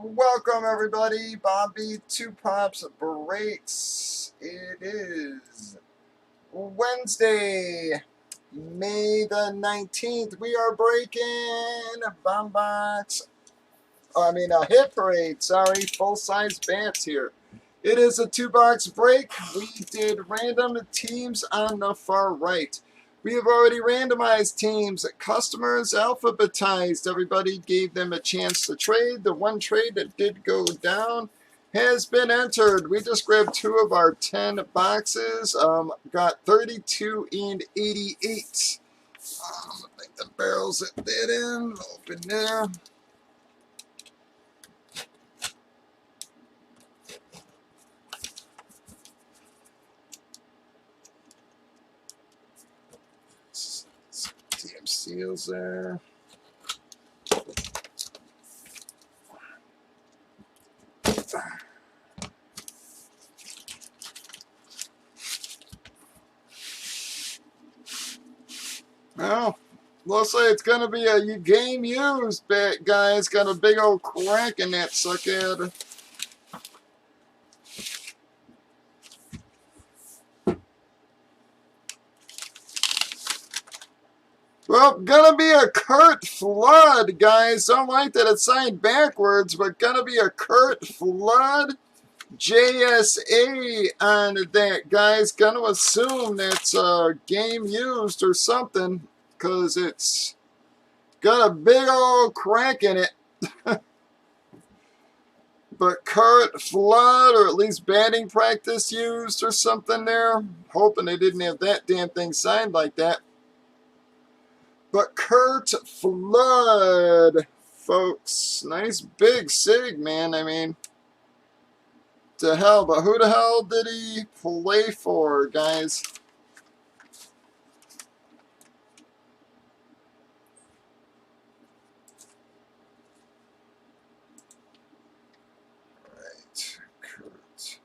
Welcome everybody, Bobby Two Pops Breaks. It is Wednesday, May the 19th. We are breaking bomb box. Hit parade. Sorry, full size bats here. It is a 2-box break. We did random teams on the far right. We have already randomized teams. Customers alphabetized. Everybody gave them a chance to trade. The one trade that did go down has been entered. We just grabbed 2 of our 10 boxes. Got 32 and 88. I think the barrels that did in. Open there. TM seals there. Well, looks like it's going to be a game used bet, guys. Got a big old crack in that suckhead. Well, gonna be a Kurt Flood, guys. Don't like that it's signed backwards, but gonna be a Kurt Flood JSA on that, guys. Gonna assume that's game used or something, because it's got a big old crack in it. But Kurt Flood, or at least batting practice used or something there. Hoping they didn't have that damn thing signed like that. But Kurt Flood, folks. Nice big sig, man. I mean, to hell. But who the hell did he play for, guys? Right, Kurt.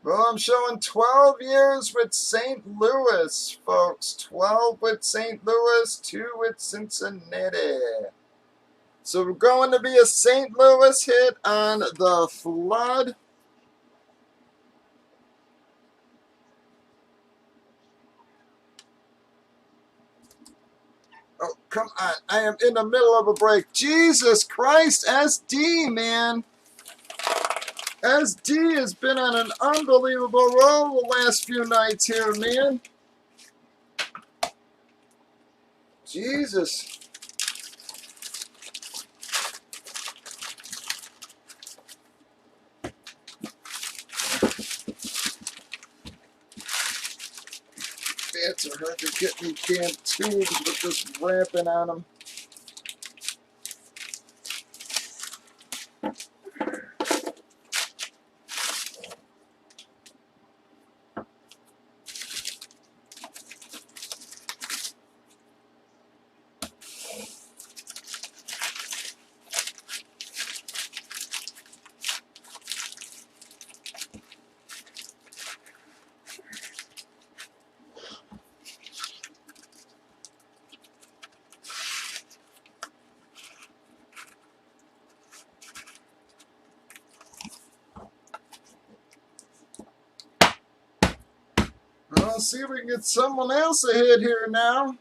Well, I'm showing 12 years with St. Louis, folks. 12 with St. Louis, 2 with Cincinnati. So we're going to be a St. Louis hit on the Flood. Oh, come on. I am in the middle of a break. Jesus Christ, SD, man. SD has been on an unbelievable roll the last few nights here, man. Jesus. Bats are hard to get me damn tubes with this wrapping on them. Well, see if we can get someone else ahead here now.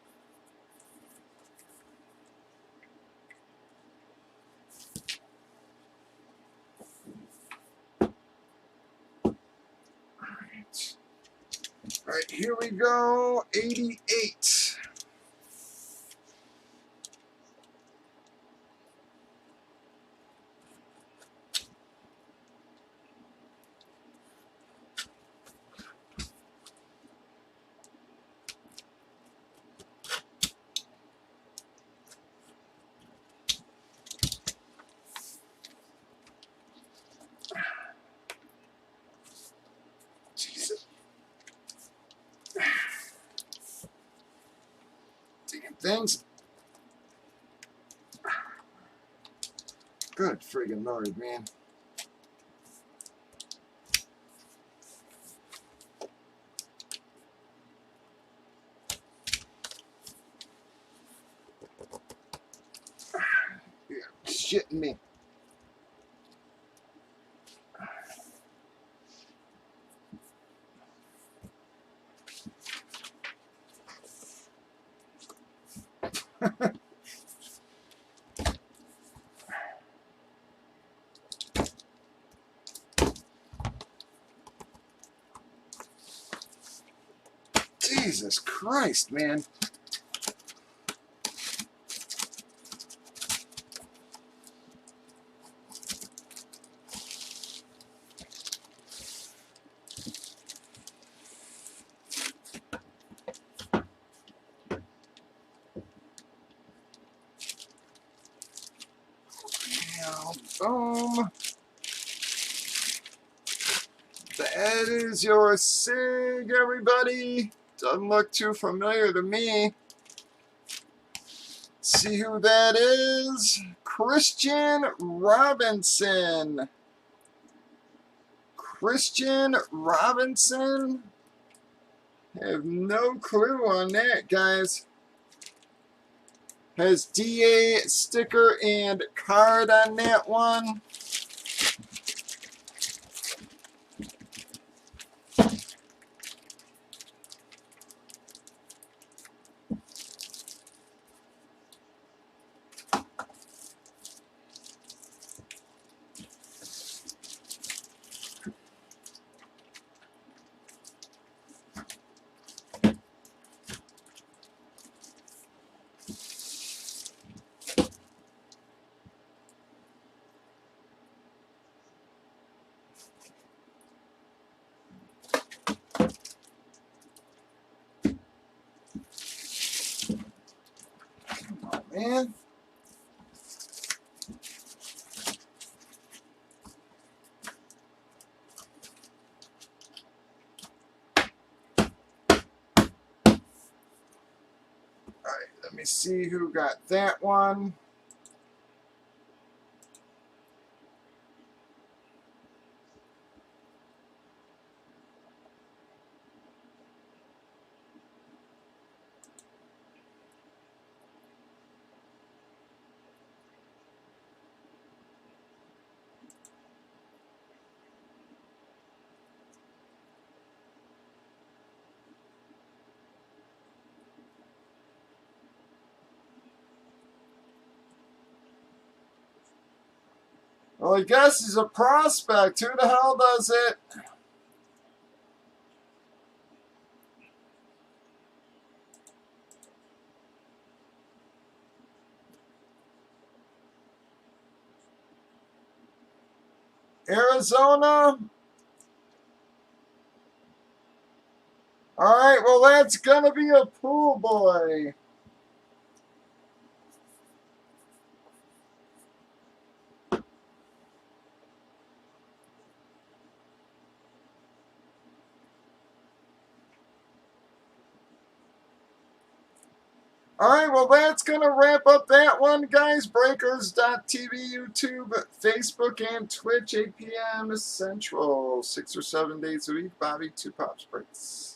All right, here we go. 88. Jesus. Damn things. Good friggin' Lord, man. shitting me? Jesus Christ, man. Now, boom. That is your SIG, everybody. Doesn't look too familiar to me. See who that is? Christian Robinson. Christian Robinson? I have no clue on that, guys. Has DA sticker and card on that one. Man. Alright, let me see who got that one. Well, I guess he's a prospect. Who the hell does it? Arizona? Alright, well, that's gonna be a pool boy. Alright, well, that's going to wrap up that one, guys. Breakers.tv, YouTube, Facebook, and Twitch, 8 p.m. Central. 6 or 7 days a week. Bobby, 2 Pops Breaks.